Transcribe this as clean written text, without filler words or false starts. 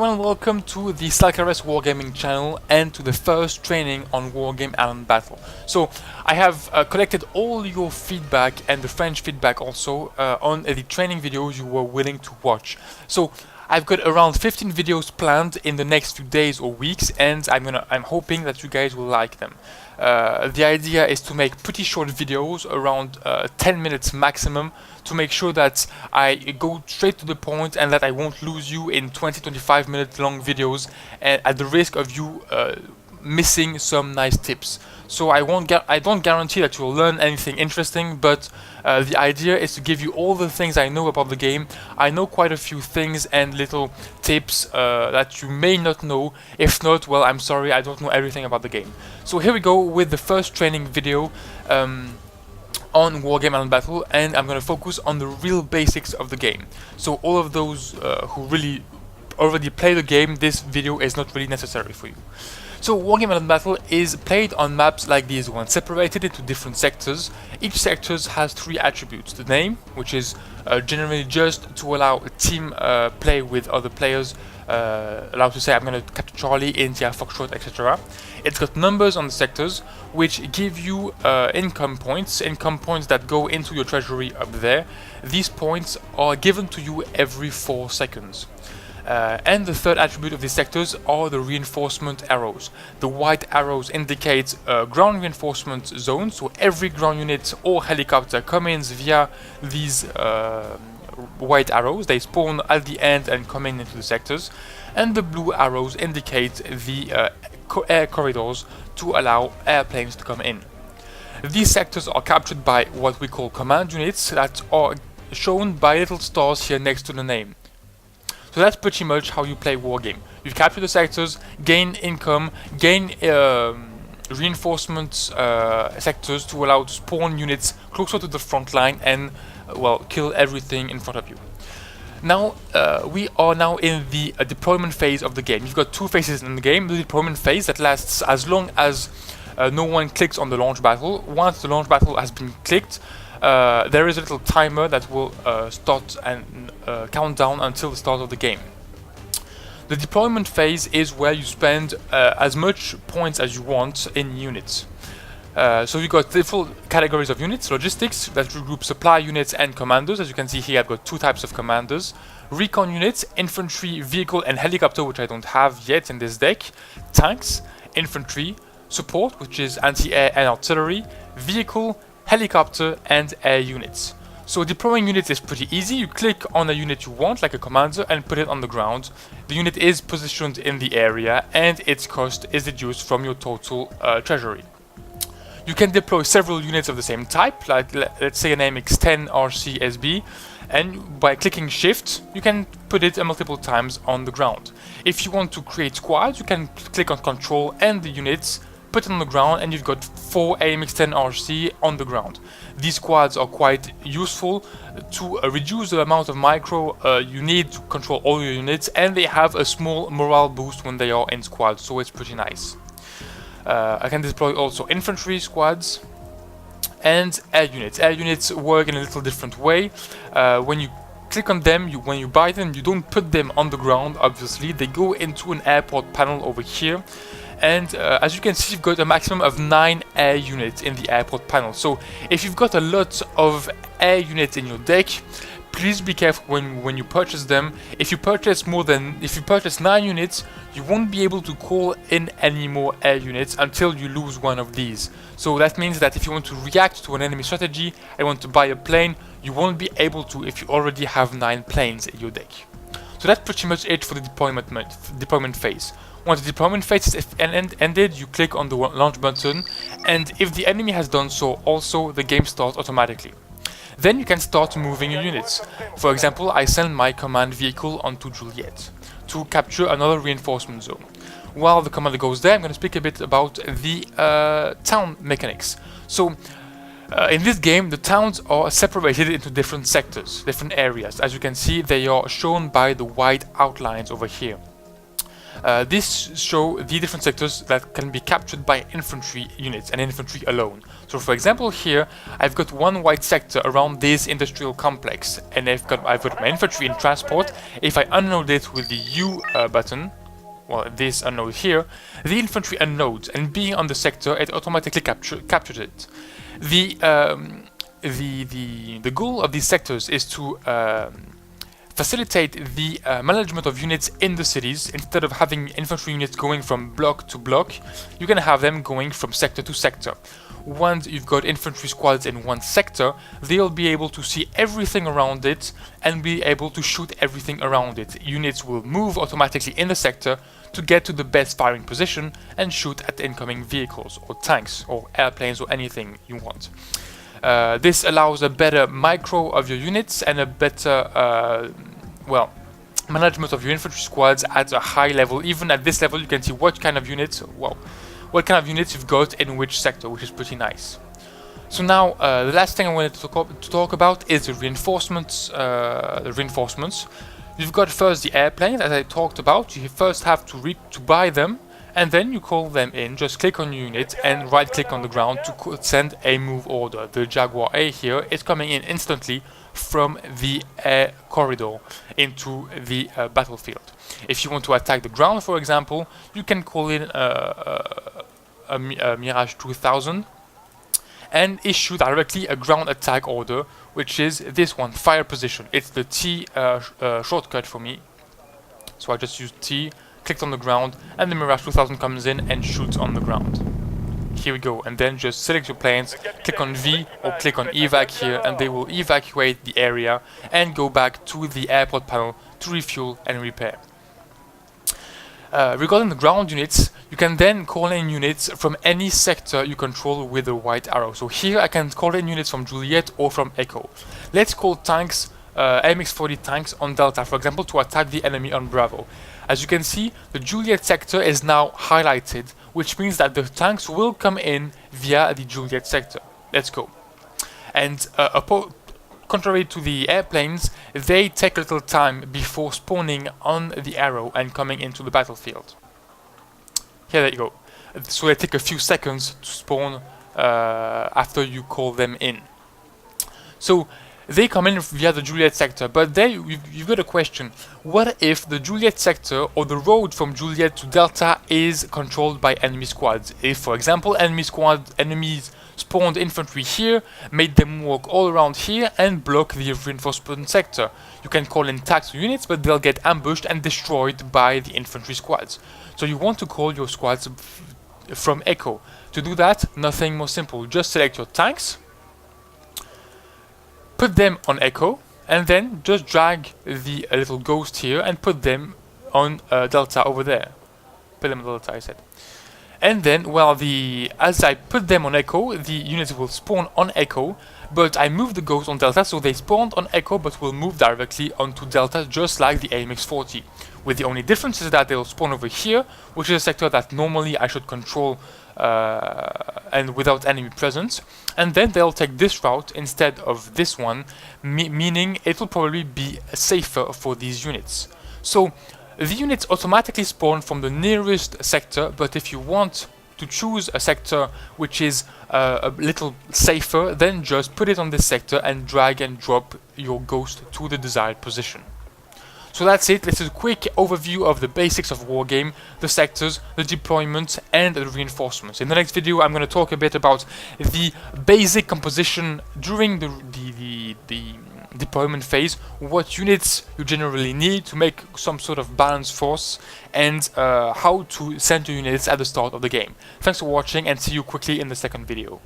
everyone, welcome to the Selkares Wargaming channel and to the first training on Wargame Island Battle. So I have collected all your feedback and the French feedback also on the training videos you were willing to watch. So I've got around 15 videos planned in the next few days or weeks, and I'm hoping that you guys will like them. The idea is to make pretty short videos, around 10 minutes maximum, to make sure that I go straight to the point and that I won't lose you in 20-25 minute long videos at the risk of you missing some nice tips. So I don't guarantee that you'll learn anything interesting, but the idea is to give you all the things I know about the game. I know quite a few things and little tips that you may not know. If not, well, I'm sorry, I don't know everything about the game. So here we go with the first training video on Wargame Island Battle, and I'm going to focus on the real basics of the game. So all of those who really already play the game, this video is not really necessary for you. So Wargame Island Battle is played on maps like these ones, separated into different sectors. Each sector has 3 attributes. The name, which is generally just to allow a team play with other players, allow to say I'm going to capture Charlie, India, Foxtrot, etc. It's got numbers on the sectors, which give you income points that go into your treasury up there. These points are given to you every 4 seconds. And the third attribute of these sectors are the reinforcement arrows. The white arrows indicate ground reinforcement zones, so every ground unit or helicopter comes in via these white arrows. They spawn at the end and come in into the sectors. And the blue arrows indicate the air corridors to allow airplanes to come in. These sectors are captured by what we call command units that are shown by little stars here next to the name. So that's pretty much how you play Wargame. You capture the sectors, gain income, gain reinforcement sectors to allow to spawn units closer to the front line and, well, kill everything in front of you. Now, we are now in the deployment phase of the game. You've got 2 phases in the game. The deployment phase that lasts as long as no one clicks on the launch battle. Once the launch battle has been clicked, there is a little timer that will start and count down until the start of the game. The deployment phase is where you spend as much points as you want in units. So you've got different categories of units: logistics, that regroup supply units and commanders. As you can see here, I've got 2 types of commanders. Recon units, infantry, vehicle and helicopter, which I don't have yet in this deck. Tanks, infantry, support, which is anti-air and artillery, vehicle, helicopter and air units. So deploying units is pretty easy. You click on a unit you want, like a commander, and put it on the ground. The unit is positioned in the area and its cost is deduced from your total treasury. You can deploy several units of the same type, like let's say an AMX-10 RCSB, and by clicking shift you can put it multiple times on the ground. If you want to create squads, you can click on control and the units, put it on the ground, and you've got 4 AMX-10 RC on the ground. These squads are quite useful to reduce the amount of micro you need to control all your units, and they have a small morale boost when they are in squads, so it's pretty nice. I can deploy also infantry squads and air units. Air units work in a little different way. When you click on them, when you buy them, you don't put them on the ground, obviously. They go into an airport panel over here. And as you can see, you've got a maximum of 9 air units in the airport panel. So if you've got a lot of air units in your deck, please be careful when you purchase them. If you purchase 9 units, you won't be able to call in any more air units until you lose one of these. So that means that if you want to react to an enemy strategy and want to buy a plane, you won't be able to if you already have 9 planes in your deck. So that's pretty much it for the deployment phase. Once the deployment phase is ended, you click on the launch button, and if the enemy has done so also, the game starts automatically. Then you can start moving your units. For example, I send my command vehicle onto Juliet to capture another reinforcement zone. While the commander goes there, I'm going to speak a bit about the town mechanics. So in this game, the towns are separated into different sectors, different areas. As you can see, they are shown by the white outlines over here. This show the different sectors that can be captured by infantry units and infantry alone. So for example here, I've got one white sector around this industrial complex, and I've got my infantry in transport. If I unload it with the U button, well, this unnode here, the infantry unloads, and being on the sector, it automatically captures it. The goal of these sectors is to facilitate the management of units in the cities. Instead of having infantry units going from block to block, you can have them going from sector to sector. Once you've got infantry squads in one sector, they'll be able to see everything around it and be able to shoot everything around it. Units will move automatically in the sector to get to the best firing position and shoot at incoming vehicles or tanks or airplanes or anything you want. This allows a better micro of your units and a better, management of your infantry squads at a high level. Even at this level, you can see what kind of units, what kind of units you've got in which sector, which is pretty nice. So now, the last thing I wanted to talk about is the reinforcements. You've got first the airplanes, as I talked about. You first have to buy them, and then you call them in. Just click on your unit and right click on the ground to send a move order. The Jaguar A here is coming in instantly from the air corridor into the battlefield. If you want to attack the ground, for example, you can call in a Mirage 2000 and issue directly a ground attack order, which is this one, fire position. It's the T shortcut for me, so I just use T, clicked on the ground, and the Mirage 2000 comes in and shoots on the ground. Here we go, and then just select your planes, click on V or click on evac here, and they will evacuate the area and go back to the airport panel to refuel and repair. Regarding the ground units, you can then call in units from any sector you control with a white arrow. So here I can call in units from Juliet or from Echo. Let's call tanks, AMX-40 tanks on Delta, for example, to attack the enemy on Bravo. As you can see, the Juliet sector is now highlighted, which means that the tanks will come in via the Juliet sector. Let's go. And contrary to the airplanes, they take a little time before spawning on the arrow and coming into the battlefield. Here you go. So they take a few seconds to spawn after you call them in. So they come in via the Juliet sector, but there you've got a question. What if the Juliet sector or the road from Juliet to Delta is controlled by enemy squads? If, for example, enemies spawned infantry here, made them walk all around here and block the reinforcement sector. You can call in tanks units, but they'll get ambushed and destroyed by the infantry squads. So you want to call your squads from Echo. To do that, nothing more simple. Just select your tanks, put them on Echo, and then just drag the little ghost here and put them on Delta over there. Put them on Delta, I said. And then, well, as I put them on Echo, the units will spawn on Echo, but I move the ghost on Delta, so they spawned on Echo but will move directly onto Delta, just like the AMX-40. With the only difference is that they'll spawn over here, which is a sector that normally I should control and without enemy presence, and then they'll take this route instead of this one, meaning it will probably be safer for these units. So the units automatically spawn from the nearest sector, but if you want to choose a sector which is a little safer, then just put it on this sector and drag and drop your ghost to the desired position. So that's it. This is a quick overview of the basics of Wargame, the sectors, the deployment, and the reinforcements. In the next video, I'm going to talk a bit about the basic composition during the deployment phase, what units you generally need to make some sort of balanced force, and how to send your units at the start of the game. Thanks for watching, and see you quickly in the second video.